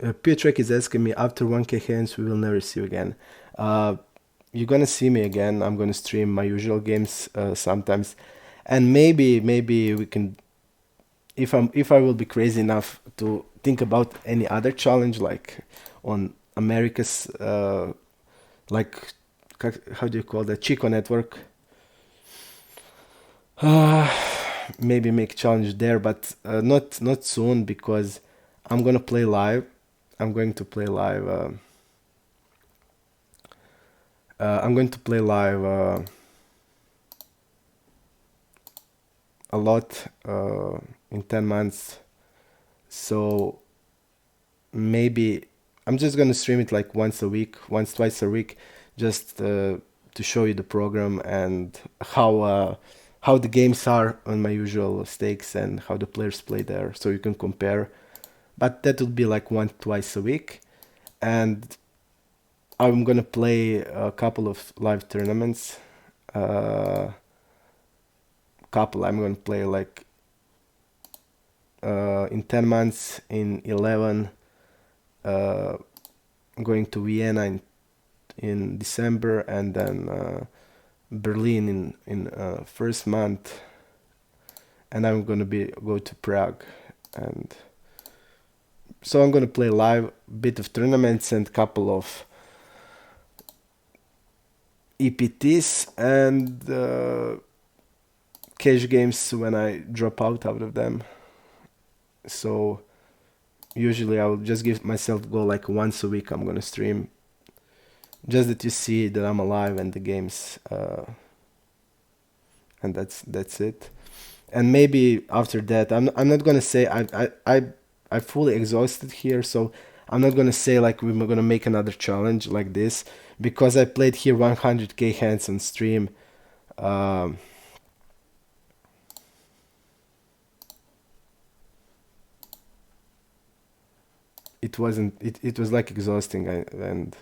Piotrek is asking me, after 1K hands, we will never see you again. Uh, you're gonna see me again. I'm gonna stream my usual games sometimes, and maybe we can, if I will be crazy enough to think about any other challenge like on America's like how do you call that, Chico Network. Uh, maybe make challenge there, but not soon because I'm gonna play live. I'm going to play live. I'm going to play live a lot in 10 months. So maybe I'm just gonna stream it like once a week, once, twice a week, just to show you the program and how the games are on my usual stakes and how the players play there, so you can compare. But that would be like once, twice a week, and I'm gonna play a couple of live tournaments. Uh, couple. I'm gonna play like in 10 months in 11. Going to Vienna in December, and then Berlin in first month, and I'm gonna be go to Prague, and so I'm gonna play live bit of tournaments and couple of EPTs and cash games when I drop out of them. So usually I'll just give myself go like once a week. I'm gonna stream just that you see that I'm alive and the games, and that's it. And maybe after that, I'm not gonna say I fully exhausted here, so I'm not gonna say like we're gonna make another challenge like this because I played here 100k hands on stream. Um, it wasn't it was like exhausting, and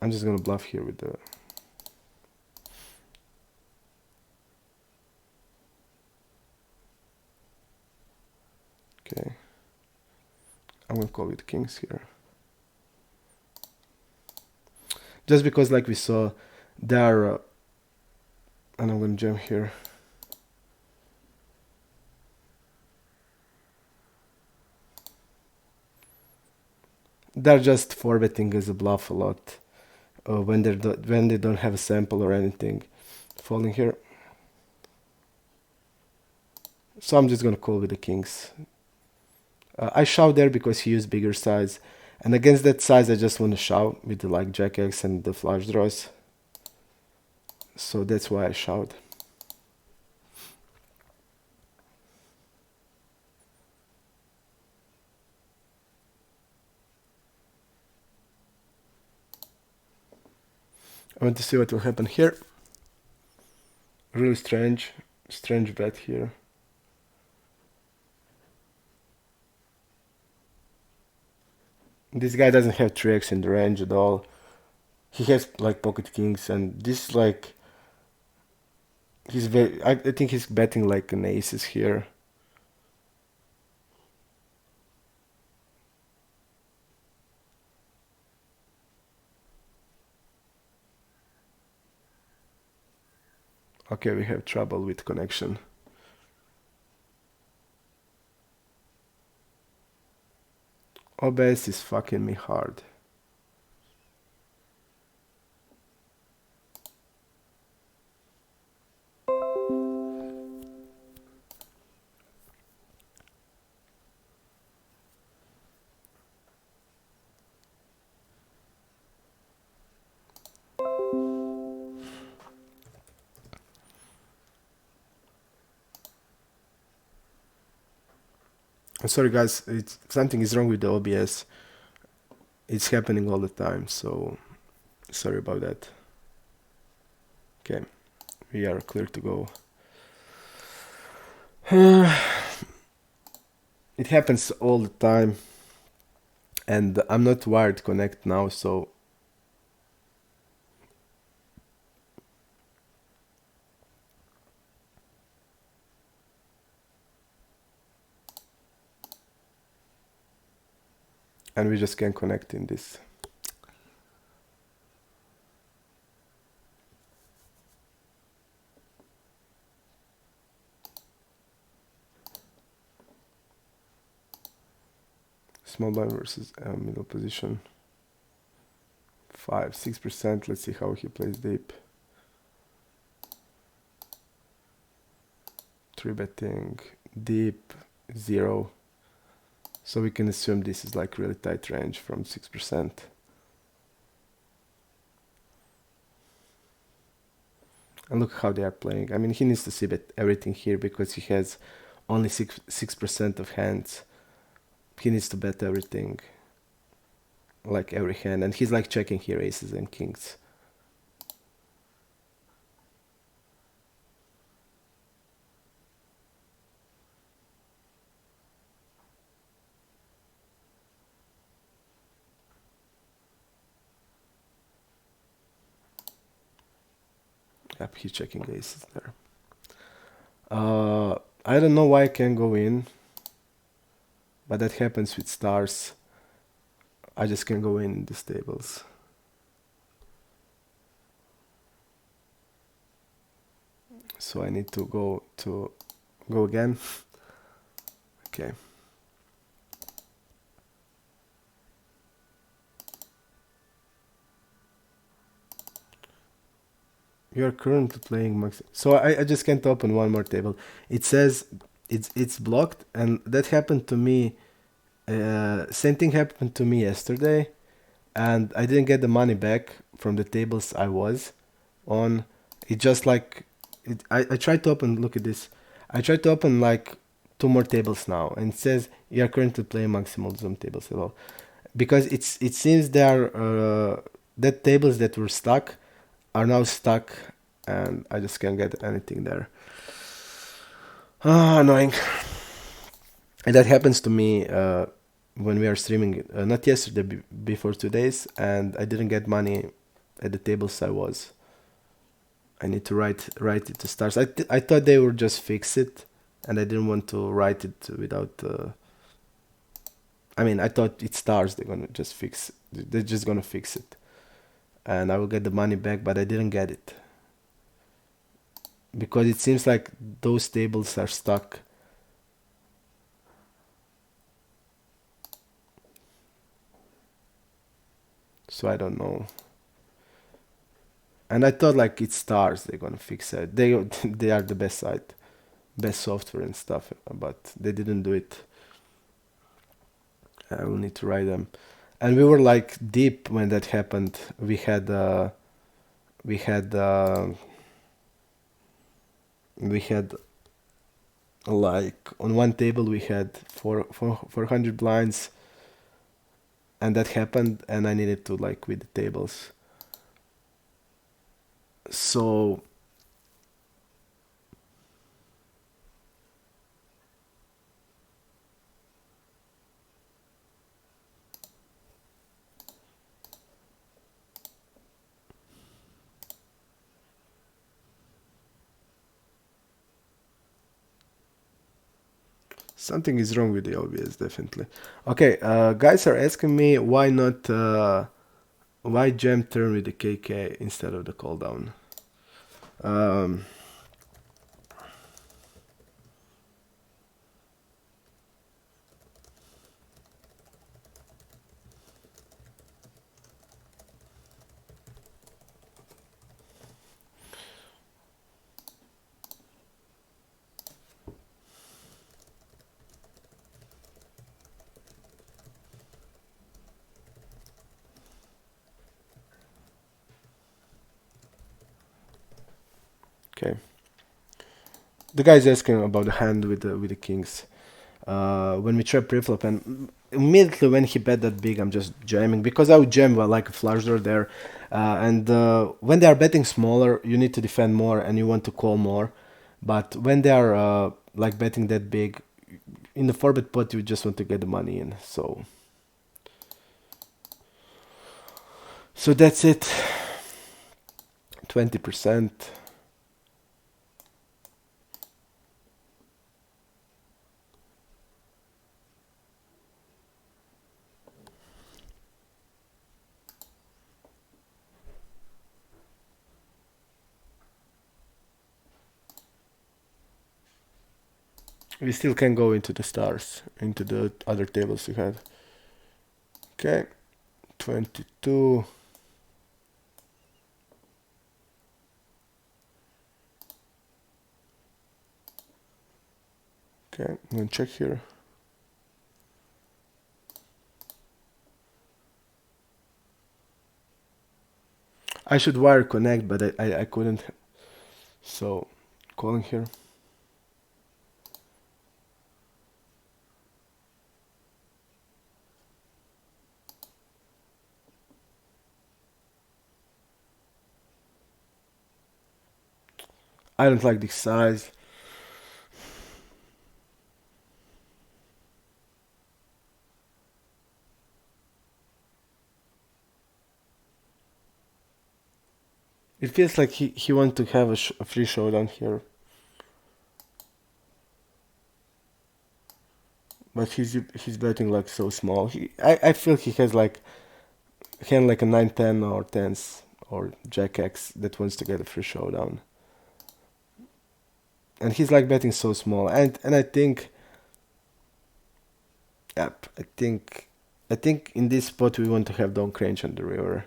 I'm just gonna bluff here with the okay. I'm gonna call with kings here just because like we saw there, and I'm gonna jam here. They're just formatting as a bluff a lot when when they don't have a sample or anything falling here. So I'm just gonna call with the kings. I shove there because he used bigger size, and against that size I just want to shove with the like jack X and the flush draws. So that's why I shoved. I want to see what will happen here. Really strange bet here. This guy doesn't have 3x in the range at all. He has like pocket kings, and this like he's very. I think he's betting like an aces here. Okay, we have trouble with connection. OBS is fucking me hard. I'm sorry guys, it's something is wrong with the OBS. It's happening all the time, so sorry about that. Okay, we are clear to go. It happens all the time, and I'm not wired connect now, so and we just can connect in this. Small blind versus middle position. 5-6%. Let's see how he plays deep. 3-betting deep 0. So we can assume this is like really tight range from 6%. And look how they are playing. I mean, he needs to see bet everything here because he has only 6% of hands. He needs to bet everything, like every hand, and he's like checking here aces and kings. Yep, he's checking aces there. I don't know why I can't go in, but that happens with stars. I just can't go in these tables. So I need to go again. Okay. You are currently playing max. So I just can't open one more table. It says it's blocked, and that happened to me. Same thing happened to me yesterday, and I didn't get the money back from the tables I was on. It just like I tried to open. Look at this. I tried to open like 2 more tables now, and it says you are currently playing maximal zoom tables at all, because it seems there are that tables that were stuck are now stuck, and I just can't get anything there. Ah, annoying. And that happens to me when we are streaming. Not yesterday, before 2 days, and I didn't get money at the tables I was. I need to write it to stars. I thought they would just fix it, and I didn't want to write it without. I mean, I thought it's stars. They're gonna just fix. They're just gonna fix it, and I will get the money back. But I didn't get it because it seems like those tables are stuck. So I don't know. And I thought like it's stars. They're gonna fix it. They are the best site, best software and stuff. But they didn't do it. I will need to write them. And we were like deep when that happened. We had like on one table we had 400 blinds, and that happened, and I needed to like quit the tables. So something is wrong with the OBS, definitely. Okay, guys are asking me why not why jam turn with the KK instead of the call down. Um, okay. The guy's asking about the hand with the kings. When we trap preflop, and immediately when he bet that big, I'm just jamming because I would jam like a flush draw there. And when they are betting smaller, you need to defend more and you want to call more. But when they are like betting that big, in the 4-bet pot, you just want to get the money in. So that's it. 20%. We still can go into the stars, into the other tables we had. Okay, 22. Okay, I'm gonna check here. I should wire connect, but I couldn't. So, calling here. I don't like the size. It feels like he wants to have a free showdown here. But he's betting like so small. I feel he has like hand like a 9-10 or 10s or Jack X that wants to get a free showdown. And he's like betting so small. And I think, yep, I think in this spot we want to have donk range on the river.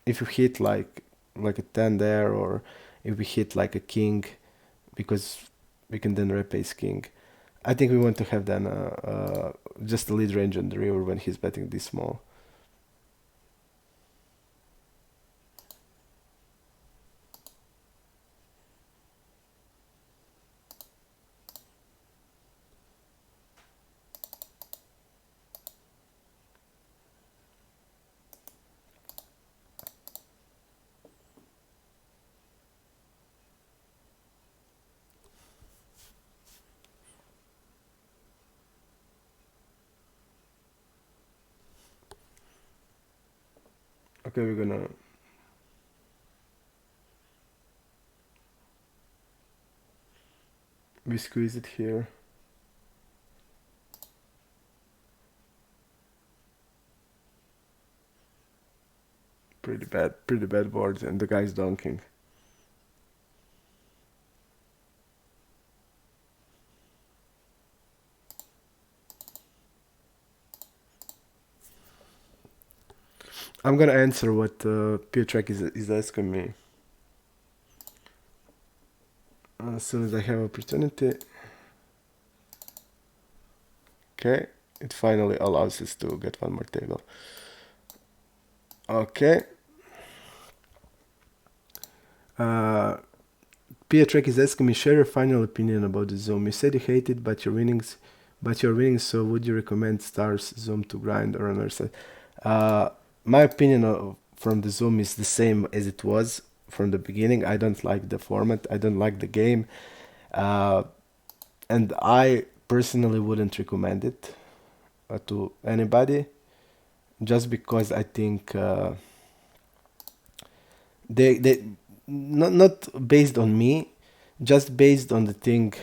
If you hit like a 10 there, or if we hit like a king, because we can then rep ace king. I think we want to have then just a lead range on the river when he's betting this small. Okay, we're gonna we squeeze it here. Pretty bad boards, and the guy's donking. I'm gonna answer what Piotrek is asking me as soon as I have opportunity. Okay, it finally allows us to get one more table. Okay. Piotrek is asking me, share your final opinion about the Zoom. You said you hate it, but you're winning. So would you recommend stars Zoom to grind or another side? My opinion from the Zoom is the same as it was from the beginning. I don't like the format. I don't like the game, and I personally wouldn't recommend it to anybody, just because I think they not based on me, just based on the thing.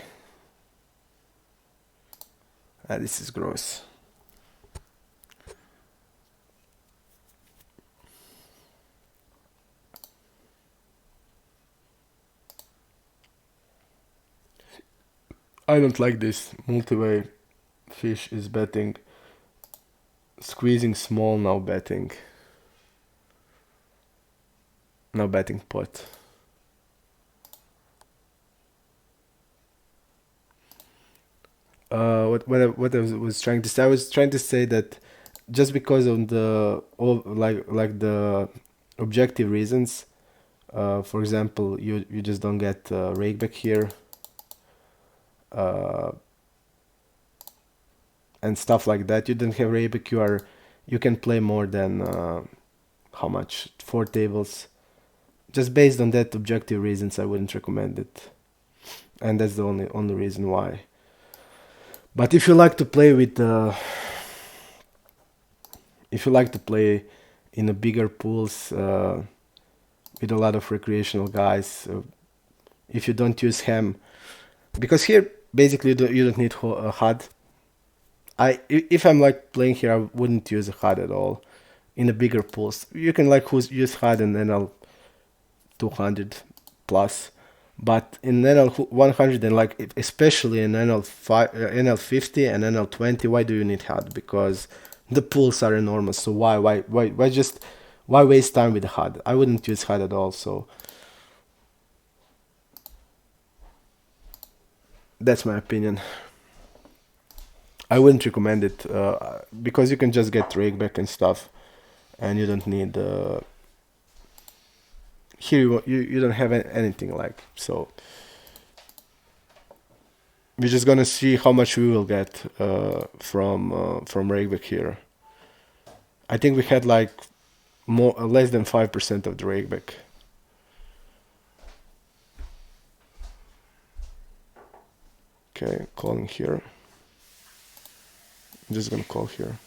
This is gross. I don't like this. Multi-way fish is betting. Squeezing small, now betting. Now betting pot. What I was trying to say, I was trying to say that just because of the all like the objective reasons, for example, you just don't get rake back here, uh, and stuff like that. You don't have rake back. You can play more than how much, 4 tables. Just based on that objective reasons, I wouldn't recommend it, and that's the only reason why. But if you like to play with if you like to play in a bigger pools with a lot of recreational guys, if you don't use ham, because here basically you don't need a HUD. If I'm like playing here, I wouldn't use a HUD at all. In the bigger pools, you can like use HUD and then I'll 200 plus. But in NL 100 and like especially in NL 50 and NL 20, why do you need HUD? Because the pools are enormous. So why waste time with the HUD? I wouldn't use HUD at all. So that's my opinion. I wouldn't recommend it because you can just get rakeback and stuff, and you don't need here you don't have anything like so. We're just gonna see how much we will get from rakeback here. I think we had like more less than 5% of the rakeback. Okay, calling here. I'm just gonna call here.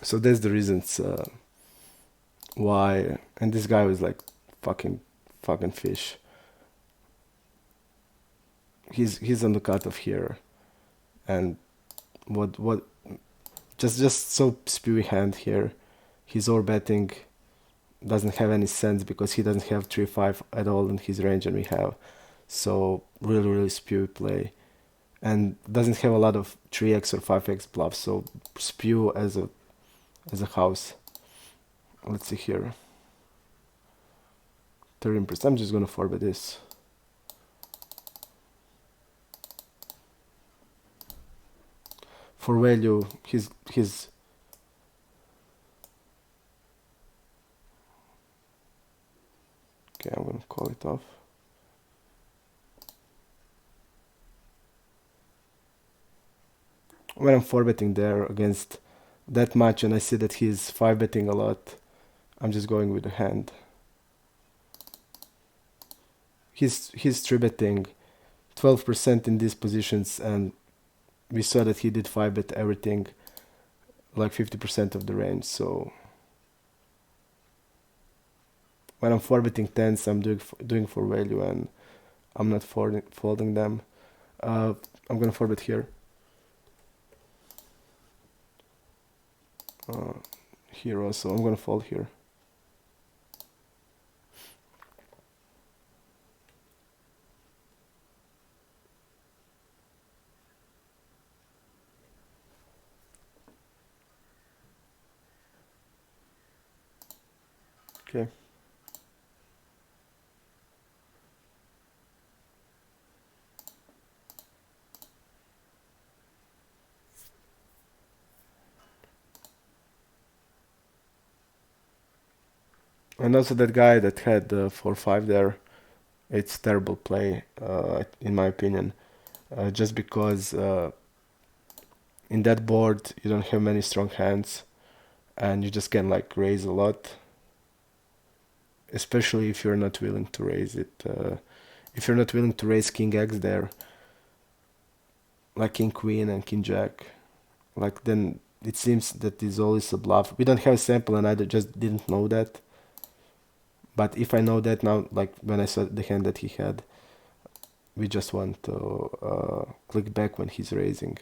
So that's the reasons why. And this guy was like fucking fish. He's on the cutoff here, and what just so spewy hand here. His or betting doesn't have any sense because he doesn't have 3-5 at all in his range, and we have. So really spewy play, and doesn't have a lot of 3x or 5x bluffs. So spew as a house. Let's see here. 13%. I'm just gonna forward this. For value, he's okay. I'm gonna call it off. When I'm 4-betting there against that much and I see that he's 5-betting a lot, I'm just going with the hand. He's 3-betting 12% in these positions, and we saw that he did 5-bet everything, like 50% of the range. So when I'm 4-betting tens, I'm doing for value, and I'm not folding them. I'm gonna 4-bet here. Here also, I'm gonna fold here. Okay. And also that guy that had 4-5 there, it's terrible play, in my opinion. Just because in that board you don't have many strong hands, and you just can like raise a lot, especially if you're not willing to raise it. If you're not willing to raise king x there, like king queen and king jack, like then it seems that is always a bluff. We don't have a sample, and I just didn't know that. But if I know that now, like when I saw the hand that he had, we just want to click back when he's raising.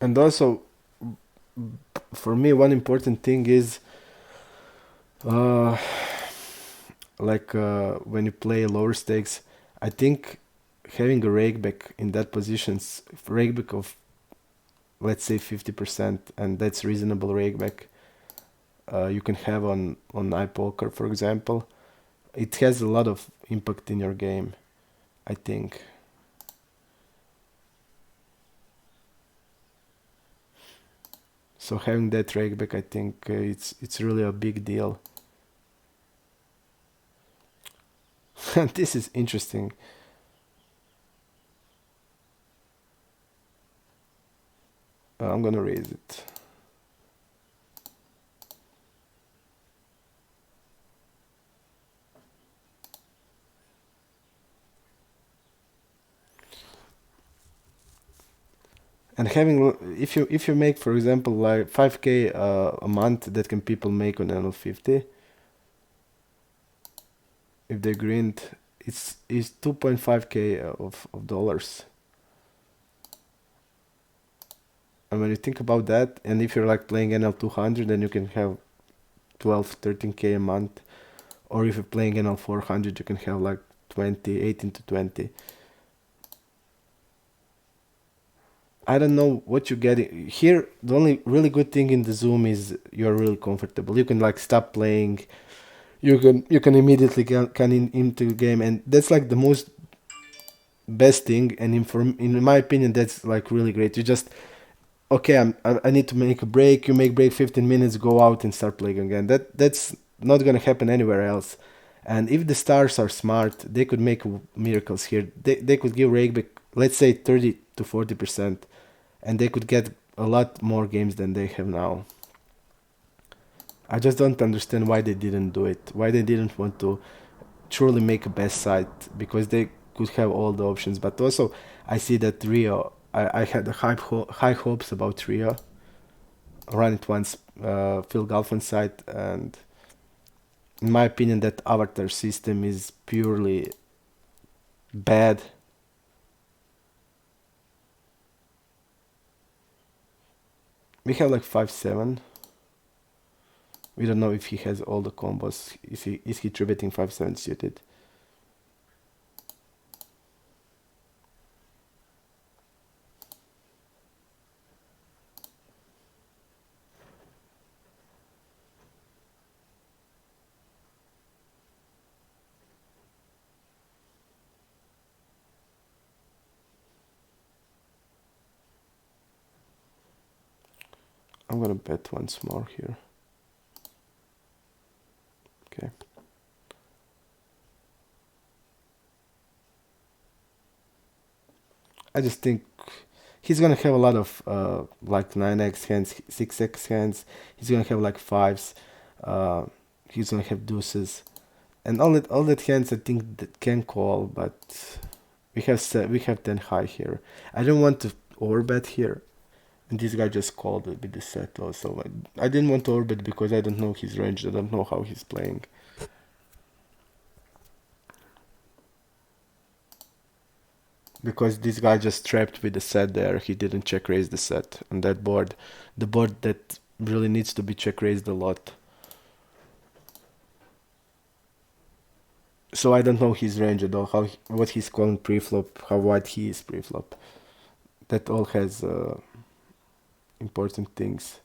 And also, for me, one important thing is uh, when you play lower stakes, I think having a rakeback in that positions, rakeback of let's say 50%, and that's reasonable rakeback. You can have on iPoker, for example. It has a lot of impact in your game, I think. So having that rakeback, I think it's really a big deal. This is interesting. I'm gonna raise it. And having if you make for example like 5k a month that can people make on NL50 if they grind it's 2.5k of dollars. And when you think about that, and if you're like playing NL 200, then you can have 12 13k a month. Or if you're playing NL 400, you can have like 20 18 to 20. I don't know what you get here. The only really good thing in the Zoom is you're really comfortable. You can like stop playing. You can immediately can into the game, and that's like the most best thing. And in my opinion, that's like really great. You just okay. I need to make a break. You make break 15 minutes, go out and start playing again. That's not gonna happen anywhere else. And if the stars are smart, they could make miracles here. They could give Rakeback, let's say 30 to 40%, and they could get a lot more games than they have now. I just don't understand why they didn't do it. Why they didn't want to truly make a best site, because they could have all the options. But also, I see that Rio. I had high hopes about Rio. Run it once, Phil Galfond site, and in my opinion, that avatar system is purely bad. We have like 5-7. We don't know if he has all the combos. Is he three betting 5-7 suited? I'm gonna bet once more here. Okay. I just think he's gonna have a lot of like 9x hands, 6x hands. He's gonna have like fives. Uh, he's gonna have deuces, and all that hands I think that can call, but we have 10 high here. I don't want to overbet here, and this guy just called it with the set also. I didn't want to overbet because I don't know his range. I don't know how he's playing. Because this guy just trapped with the set there. He didn't check raise the set on that board. The board that really needs to be check raised a lot. So I don't know his range at all. What he's calling pre-flop, how wide he is pre-flop. That all has important things.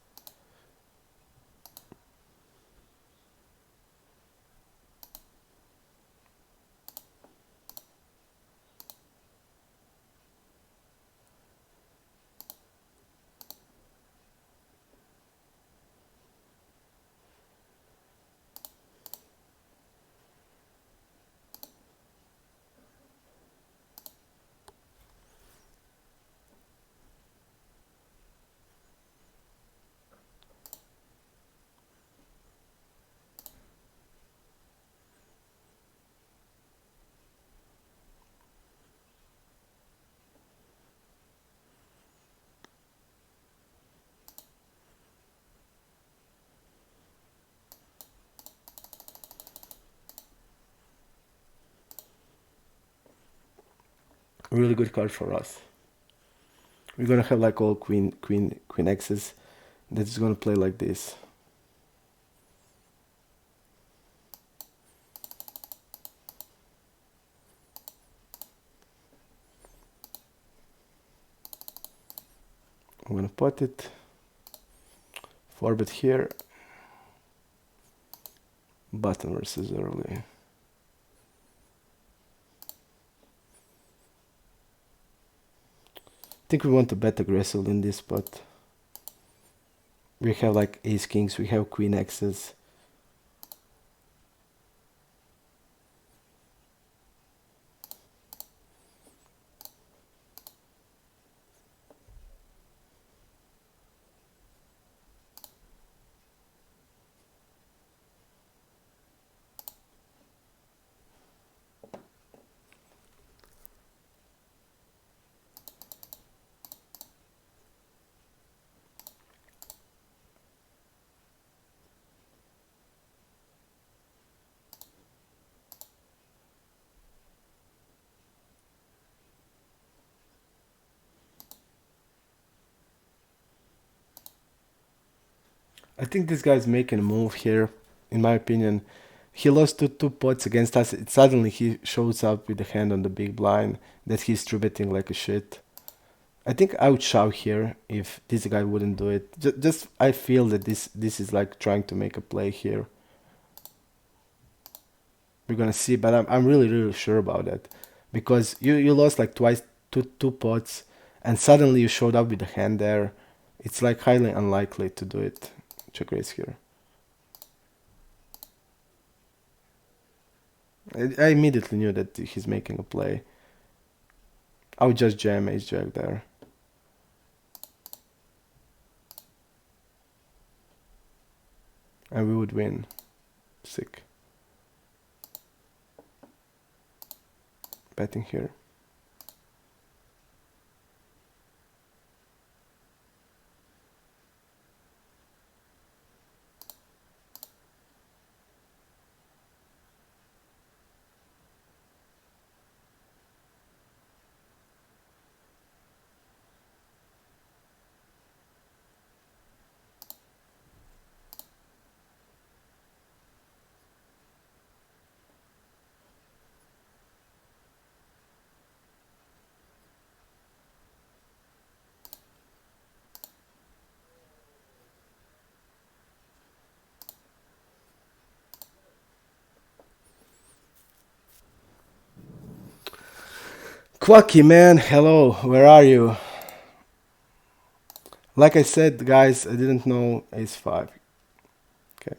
Really good card for us. We're gonna have like all queen X's that's gonna play like this. I'm gonna put it forward here. Button versus early. I think we want to bet aggressive in this spot. We have like ace kings, we have queen X's. I think this guy's making a move here, in my opinion. He lost two pots against us. Suddenly he shows up with the hand on the big blind that he's three betting like a shit. I think I would shove here if this guy wouldn't do it. Just I feel that this is like trying to make a play here. We're gonna see, but I'm really sure about that because you lost like twice two pots, and suddenly you showed up with the hand there. It's like highly unlikely to do it. Check raise here. I immediately knew that he's making a play. I would just jam ace jack there. And we would win. Sick. Betting here. Quacky man, hello, where are you? Like I said, guys, I didn't know ace 5. Okay.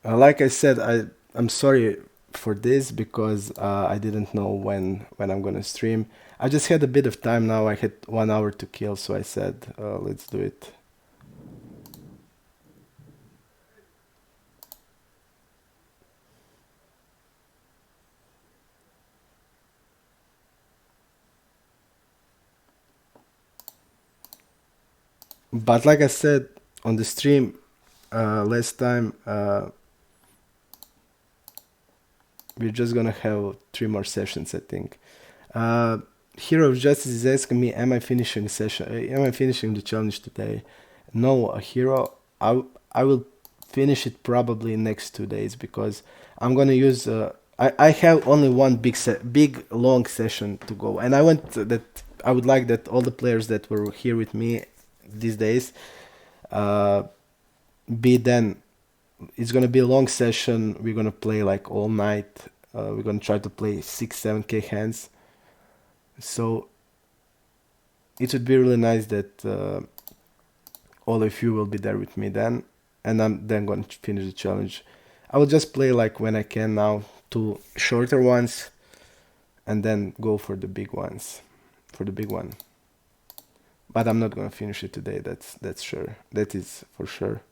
Like I said, I'm sorry for this because I didn't know when I'm gonna stream. I just had a bit of time now. I had 1 hour to kill, so I said, let's do it. But like I said on the stream last time, we're just gonna have 3 more sessions, I think. Hero of Justice is asking me, am I finishing session? Am I finishing the challenge today? No, Hero. I will finish it probably in next 2 days because I'm gonna use. I have only one big long session to go, and I want that. I would like that all the players that were here with me these days, be then. It's gonna be a long session. We're gonna play like all night. We're gonna try to play 6-7k hands. So it would be really nice that all of you will be there with me then, and I'm then going to finish the challenge. I will just play like when I can now, 2 shorter ones, and then go for the big ones, for the big one. But I'm not gonna finish it today. That's sure. That is for sure.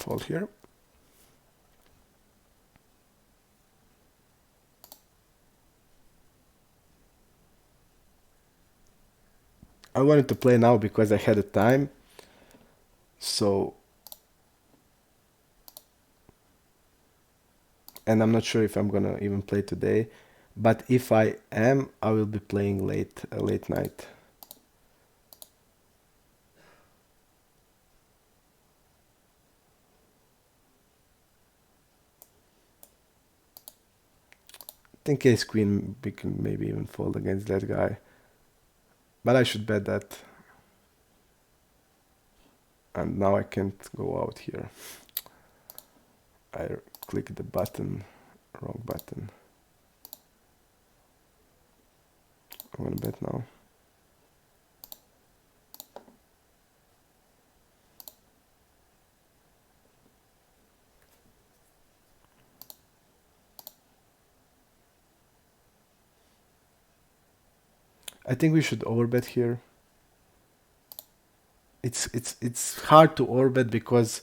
fold here. I wanted to play now because I had the time. So, and I'm not sure if I'm gonna even play today, but if I am, I will be playing late night. I think ace queen we can maybe even fold against that guy, but I should bet that. And now I can't go out here. I clicked the button, wrong button. I'm gonna bet now. I think we should overbet here. It's hard to overbet because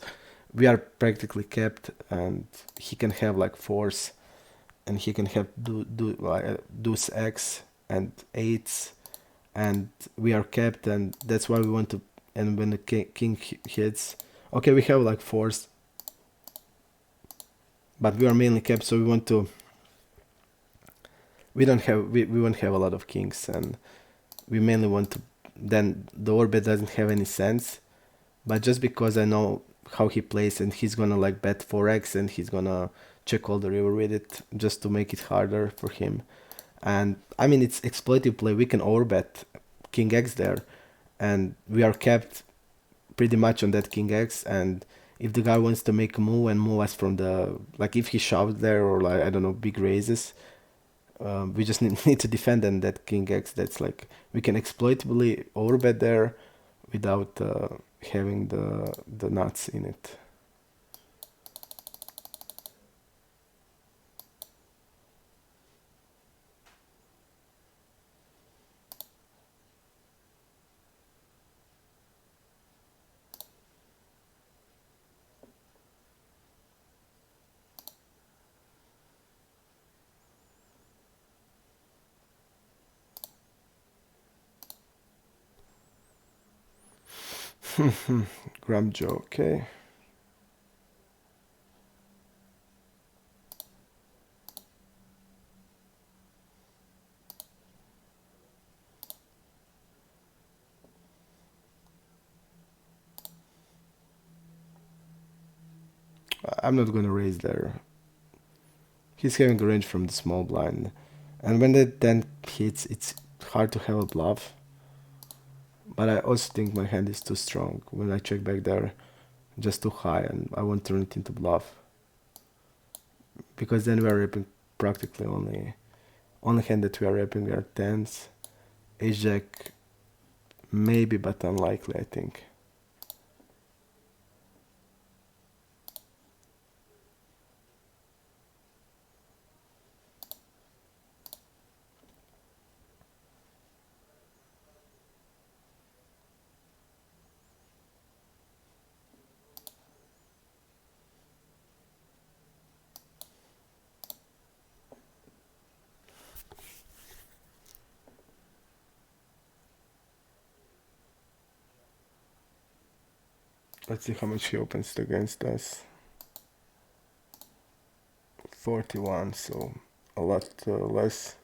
we are practically capped, and he can have like fours, and he can have deuce X and eights, and we are capped, and that's why we want to. And when the king hits, okay, we have like fours, but we are mainly capped, so we want to. We won't have a lot of kings, and we mainly want to. Then the orbit doesn't have any sense, but just because I know how he plays, and he's gonna like bet 4x, and he's gonna check all the river with it just to make it harder for him. And I mean, it's exploitive play. We can overbet king x there, and we are kept pretty much on that king x. And if the guy wants to make a move and move us from the, like if he shoves there, or like I don't know, big raises, we just need to defend. And that king x, that's like we can exploitably overbet there without having the nuts in it. Gramjo, okay. I'm not gonna raise there. He's having a range from the small blind, and when that then hits, it's hard to have a bluff. But I also think my hand is too strong. When I check back there, just too high, and I won't turn it into bluff. Because then we are ripping practically only hand that we are ripping are tens. Ace jack, maybe, but unlikely, I think. Let's see how much he opens it against us. 41, so a lot less.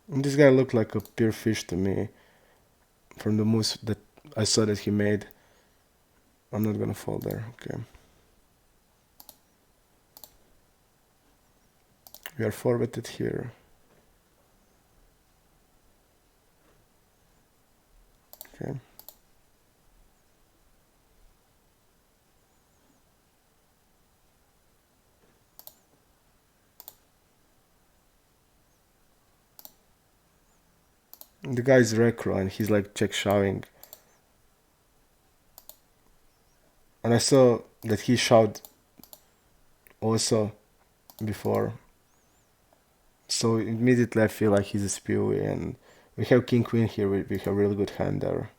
And this guy looked like a pure fish to me from the moves that I saw that he made. I'm not gonna fall there, okay. We are forwarded here. Okay. The guy's recro and he's like check shoving. And I saw that he shoved also before. So immediately I feel like he's a spewy, and we have king queen here, we have really good hand there.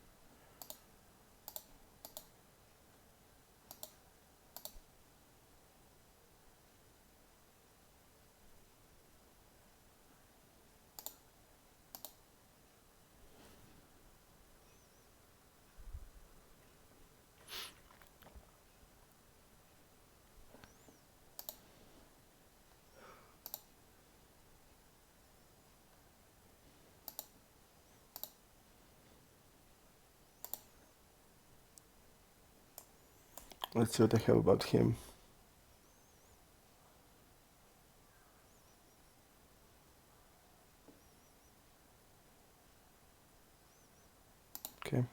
Let's see what I have about him. Okay.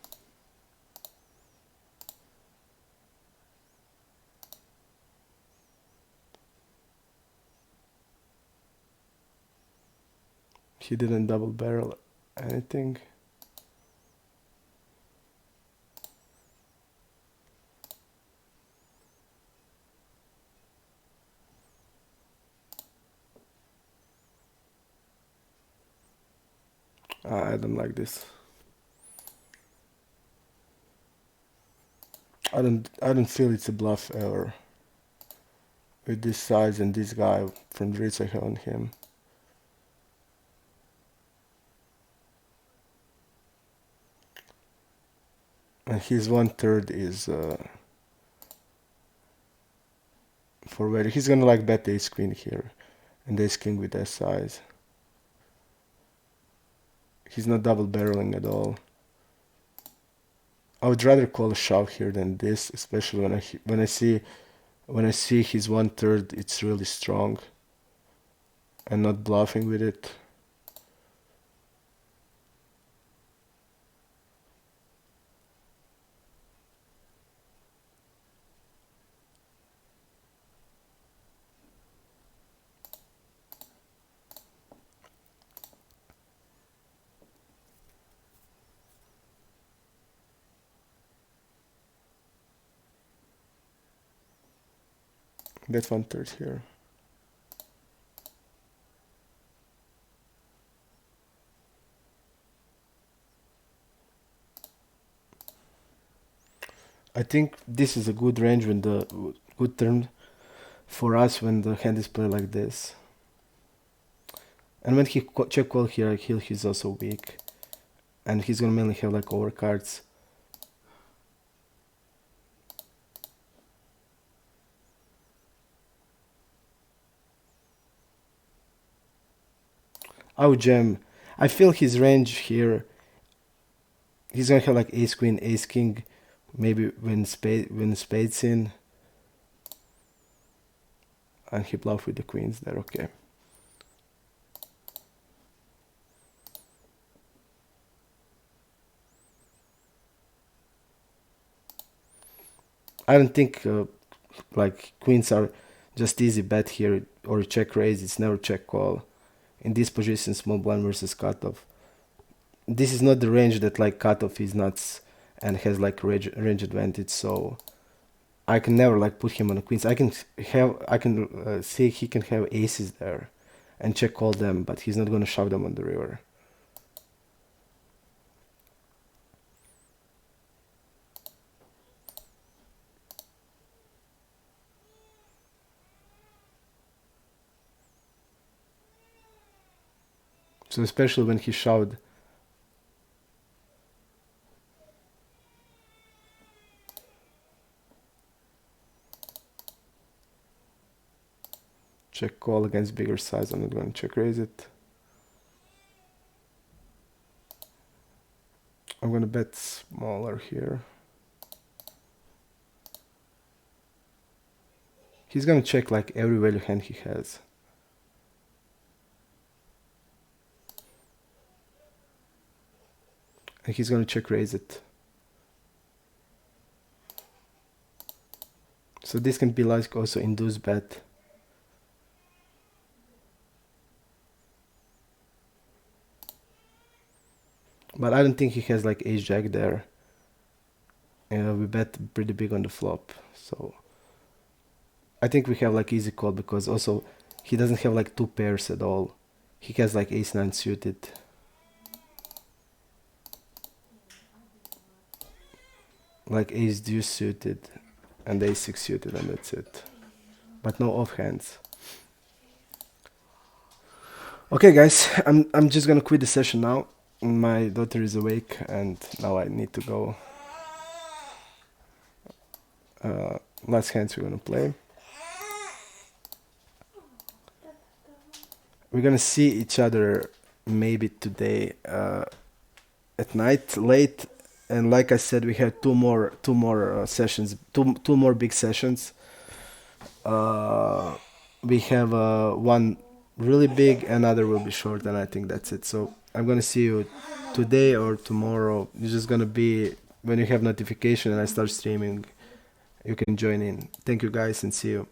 He didn't double barrel anything. I don't like this. I don't feel it's a bluff ever. With this size and this guy from the reads I have on him. And his 1/3 is for where he's gonna like bet ace queen here and ace king with that size. He's not double barreling at all. I would rather call a shove here than this, especially when I see his 1/3, it's really strong, and not bluffing with it. That's 1/3 here. I think this is a good range when the good turn for us when the hand is played like this. And when he check call here, he's also weak, and he's gonna mainly have like overcards. I would jam. I feel his range here. He's gonna have like ace queen, ace king, maybe when spades in, and he bluff with the queens there. Okay. I don't think like queens are just easy bet here or check raise. It's never check call. In this position, small blind versus cutoff. This is not the range that like cutoff is nuts and has like range advantage. So I can never like put him on the queens. I can see he can have aces there and check call them, but he's not gonna shove them on the river. So especially when he shoved. Check call against bigger size. I'm not going to check raise it. I'm going to bet smaller here. He's going to check like every value hand he has. And he's going to check raise it. So this can be like also induce bet. But I don't think he has like ace jack there. We bet pretty big on the flop, so I think we have like easy call because also he doesn't have like two pairs at all. He has like ace nine suited. Like ace deuce suited and ace six suited, and that's it. But no offhands. Okay guys, I'm just gonna quit the session now. My daughter is awake and now I need to go. Last hands we're gonna play. We're gonna see each other maybe today at night late, and like I said, we have two more sessions, two more big sessions. We have one really big, another will be short, and I think that's it. So I'm gonna see you today or tomorrow. It's just gonna be when you have notification and I start streaming. You can join in. Thank you guys and see you.